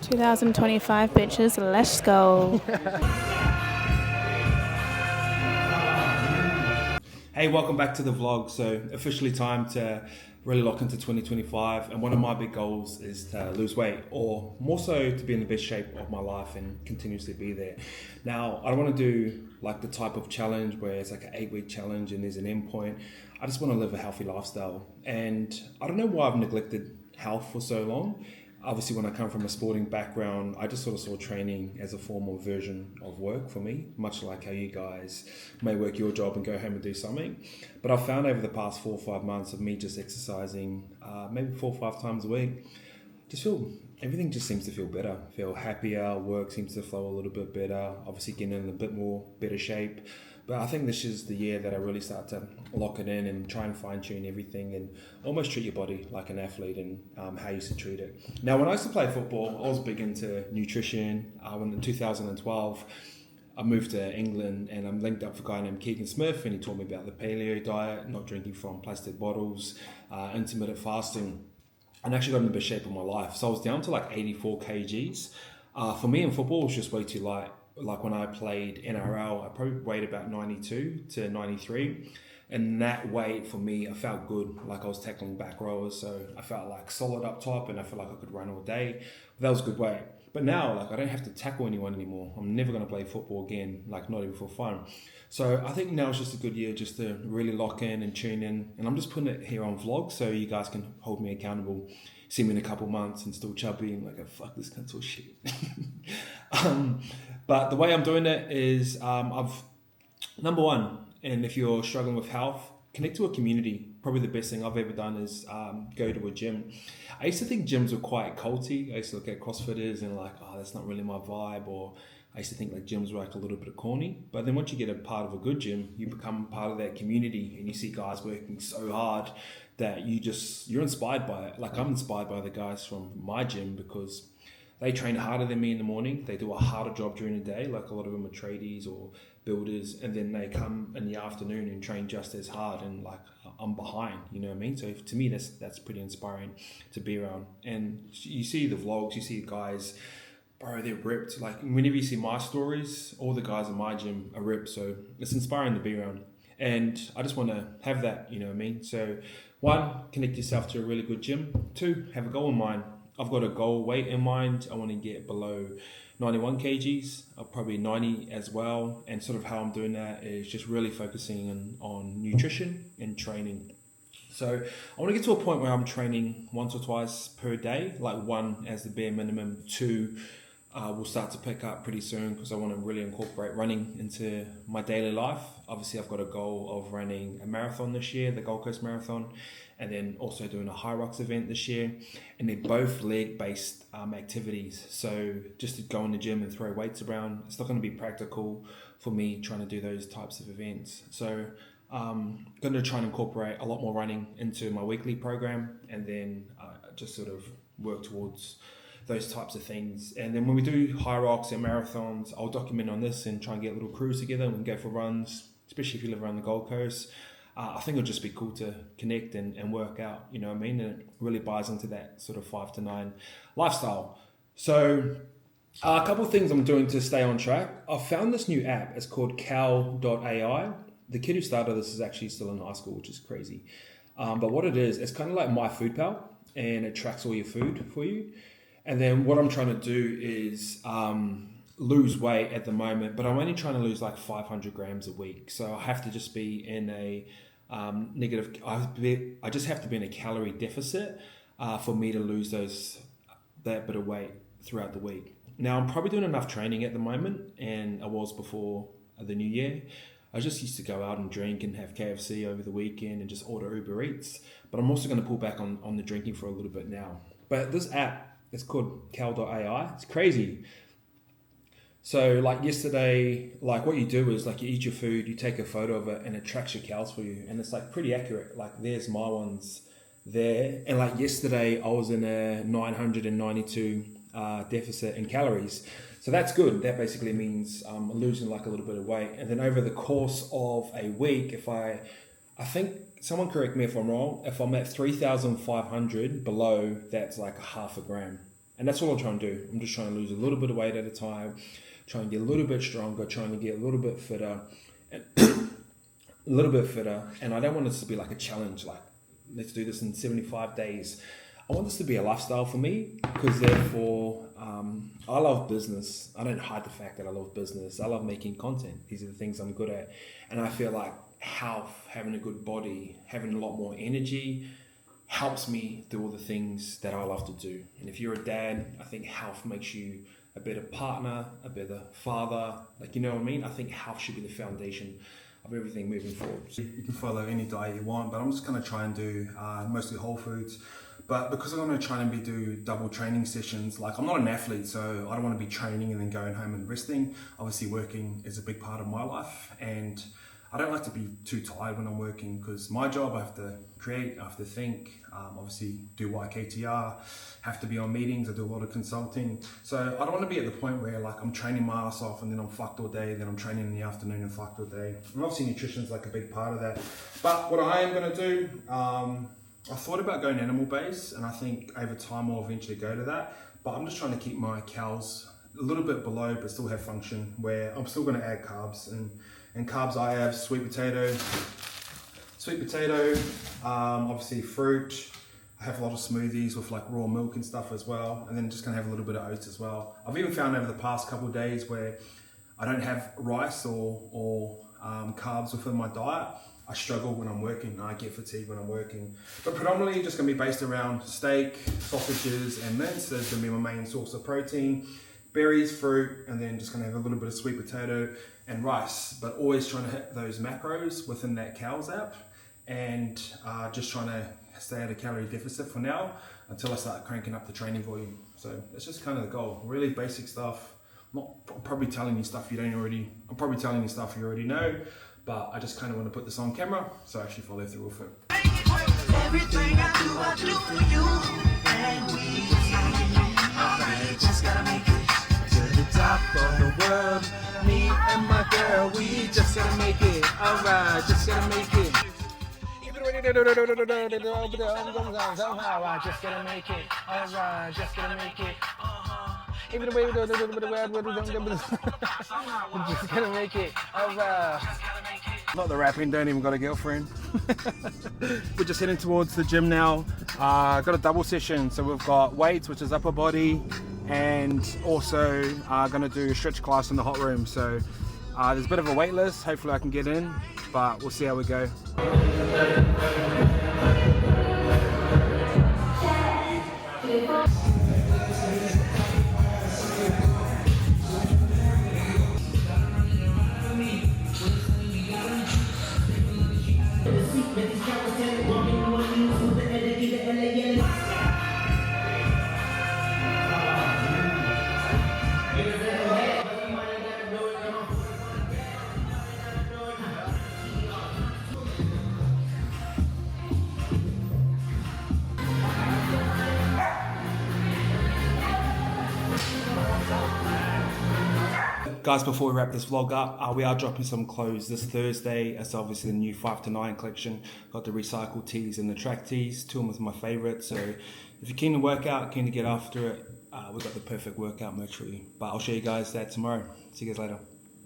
2025 bitches, let's go. Hey, welcome back to the vlog. So officially time to really lock into 2025, and one of my big goals is to lose weight, or more so to be in the best shape of my life and continuously be there. Now, I don't want to do like the type of challenge where it's like an 8-week challenge and there's an end point. I just want to live a healthy lifestyle, and I don't know why I've neglected health for so long. Obviously, when I come from a sporting background, I just sort of saw training as a formal version of work for me, much like how you guys may work your job and go home and do something. But I've found over the past 4 or 5 months of me just exercising maybe 4 or 5 times a week, everything just seems to feel better, feel happier, work seems to flow a little bit better, obviously getting in a bit more better shape. But I think this is the year that I really start to lock it in and try and fine tune everything and almost treat your body like an athlete and how you used to treat it. Now, when I used to play football, I was big into nutrition. When in 2012, I moved to England and I'm linked up with a guy named Keegan Smith, and he taught me about the paleo diet, not drinking from plastic bottles, intermittent fasting, and actually got in the best shape of my life. So I was down to like 84 kgs. For me in football, it was just way too light. Like when I played NRL, I probably weighed about 92 to 93. And that weight for me, I felt good. Like I was tackling back rowers, so I felt like solid up top and I felt like I could run all day. That was a good weight. But now, like I don't have to tackle anyone anymore. I'm never going to play football again, like not even for fun. So I think now is just a good year just to really lock in and tune in. And I'm just putting it here on vlog so you guys can hold me accountable. See me in a couple months and still chubby and like, oh, fuck, this cunt's all shit. But the way I'm doing it is number one, and if you're struggling with health, connect to a community. Probably the best thing I've ever done is go to a gym. I used to think gyms were quite culty. I used to look at CrossFitters and like, oh, that's not really my vibe. Or I used to think like gyms were like a little bit corny. But then once you get a part of a good gym, you become part of that community and you see guys working so hard that you're inspired by it. Like I'm inspired by the guys from my gym because they train harder than me in the morning. They do a harder job during the day. Like a lot of them are tradies or builders, and then they come in the afternoon and train just as hard. And like I'm behind, you know what I mean? So to me, that's pretty inspiring to be around. And you see the vlogs, you see the guys, bro, they're ripped. Like whenever you see my stories, all the guys in my gym are ripped. So it's inspiring to be around. And I just want to have that, you know what I mean? So 1, connect yourself to a really good gym. 2, have a goal in mind. I've got a goal weight in mind. I want to get below 91 kgs, probably 90 as well. And sort of how I'm doing that is just really focusing on nutrition and training. So I want to get to a point where I'm training once or twice per day, like 1 as the bare minimum. 2 will start to pick up pretty soon because I want to really incorporate running into my daily life. Obviously, I've got a goal of running a marathon this year, the Gold Coast Marathon, and then also doing a High Rocks event this year. And they're both leg-based activities. So just to go in the gym and throw weights around, it's not going to be practical for me trying to do those types of events. So I'm going to try and incorporate a lot more running into my weekly program, and then just sort of work towards those types of things. And then when we do High Rocks and marathons, I'll document on this and try and get little crews together and we can go for runs, especially if you live around the Gold Coast. I think it'll just be cool to connect and work out, you know what I mean? And it really buys into that sort of 5 to 9 lifestyle. So a couple of things I'm doing to stay on track. I've found this new app. It's called cal.ai. The kid who started this is actually still in high school, which is crazy. But what it is, it's kind of like MyFoodPal, and it tracks all your food for you. And then what I'm trying to do is lose weight at the moment, but I'm only trying to lose like 500 grams a week. So I have to just be in a negative, I just have to be in a calorie deficit for me to lose that bit of weight throughout the week. Now I'm probably doing enough training at the moment, and I was before the new year. I just used to go out and drink and have KFC over the weekend and just order Uber Eats. But I'm also going to pull back on the drinking for a little bit now. But this app, it's called cal.ai. It's crazy. So like yesterday, like what you do is like you eat your food, you take a photo of it and it tracks your calories for you. And it's like pretty accurate. Like there's my ones there. And like yesterday I was in a 992 deficit in calories. So that's good. That basically means I'm losing like a little bit of weight. And then over the course of a week, if I think, someone correct me if I'm wrong, if I'm at 3,500 below, that's like a half a gram. And that's all I'm trying to do. I'm just trying to lose a little bit of weight at a time, trying to get a little bit stronger, trying to get a little bit fitter, and a little bit fitter. And I don't want this to be like a challenge, like let's do this in 75 days. I want this to be a lifestyle for me, because therefore I love business. I don't hide the fact that I love business. I love making content. These are the things I'm good at. And I feel like health, having a good body, having a lot more energy helps me do all the things that I love to do. And if you're a dad, I think health makes you a better partner, a better father. Like, you know what I mean? I think health should be the foundation of everything moving forward. You can follow any diet you want, but I'm just going to try and do mostly whole foods. But because I'm going to try and do double training sessions, like I'm not an athlete, so I don't want to be training and then going home and resting. Obviously working is a big part of my life, and I don't like to be too tired when I'm working, because my job, I have to create, I have to think, obviously do YKTR, have to be on meetings, I do a lot of consulting. So I don't want to be at the point where like I'm training my ass off and then I'm fucked all day, then I'm training in the afternoon and fucked all day. And obviously nutrition is like a big part of that. But what I am going to do, I thought about going animal based, and I think over time I'll eventually go to that. But I'm just trying to keep my calories a little bit below, but still have function, where I'm still going to add carbs. And carbs I have sweet potato, obviously fruit. I have a lot of smoothies with like raw milk and stuff as well. And then just going to have a little bit of oats as well. I've even found over the past couple of days where I don't have rice or carbs within my diet, I struggle when I'm working, and I get fatigued when I'm working. But predominantly just going to be based around steak, sausages and mince. That's going to be my main source of protein. Berries, fruit, and then just going to have a little bit of sweet potato and rice. But always trying to hit those macros within that calories app, and just trying to stay at a calorie deficit for now until I start cranking up the training volume. So that's just kind of the goal. Really basic stuff. I'm probably telling you stuff you already know. But I just kind of want to put this on camera, so I actually follow through with it. Everything I do for you. And we alright, just gotta make it to the top of the world. Me and my girl, we just gotta make it. Alright, just gotta make it. Alright, just gotta make it. Alright, just gotta make it. Even the way we do, just gonna make it. Alright. Not the rapping, don't even got a girlfriend. We're just heading towards the gym now. Got a double session, so we've got weights, which is upper body, and also gonna do a stretch class in the hot room. So there's a bit of a wait list. Hopefully I can get in, but we'll see how we go. Guys, before we wrap this vlog up, we are dropping some clothes this Thursday. It's obviously the new 5 to 9 collection. Got the recycled tees and the track tees. Two of them are my favourites. So if you're keen to work out, keen to get after it, we've got the perfect workout merch for you. But I'll show you guys that tomorrow. See you guys later.